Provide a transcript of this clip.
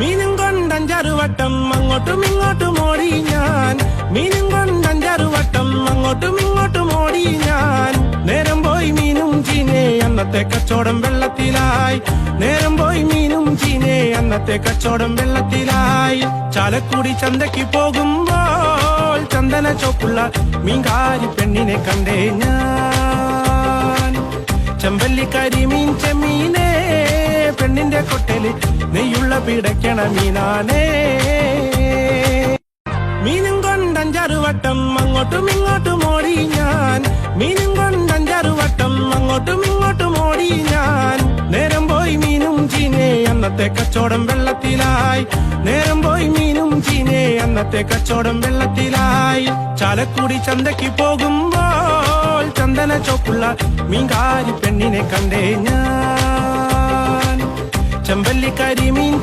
മീനും കൊണ്ടഞ്ചാറ് വട്ടം അങ്ങോട്ടും ഇങ്ങോട്ടും ഓടി ഞാൻ. മീനും കൊണ്ടഞ്ചാറ് വട്ടം അങ്ങോട്ടും ഇങ്ങോട്ടും ഓടി ഞാൻ. നേരം പോയി മീനും ചീനെ അന്നത്തെ കച്ചവടം വെള്ളത്തിലായി. നേരം പോയി മീനും ചീനെ അന്നത്തെ കച്ചവടം വെള്ളത്തിലായി. ചാലക്കുടി ചന്തയ്ക്ക് പോകുമ്പോൾ ചന്ദന ചോപ്പുള്ള മീൻകാരി പെണ്ണിനെ കണ്ടേ ഞാൻ. ചെമ്പല്ലിക്കരി മീൻ ചെമ്മീനേ, പെണ്ണിന്റെ കൊട്ടല് നെയ്യുള്ള പിടയ്ക്കണ മീനാനേ. മീനും കൊണ്ടഞ്ചാറ് വട്ടം അങ്ങോട്ടും ഇങ്ങോട്ടും ഓടി ഞാൻ. മീനും കൊണ്ടഞ്ചാറ് വട്ടം അങ്ങോട്ടും ഇങ്ങോട്ടും ഓടി ഞാൻ. നേരം പോയി മീനും ചീനെ അന്നത്തെ കച്ചവടം വെള്ളത്തിലായി. നേരം പോയി മീനും ചീനെ അന്നത്തെ കച്ചവടം വെള്ളത്തിലായി. ചാലക്കുടി ചന്തയ്ക്ക് പോകുമ്പോൾ ചന്ദന ചോപ്പുള്ള മീൻകാരി പെണ്ണിനെ കണ്ടേ ഞാൻ. ചെമ്പല്ലിക്കരി മീൻ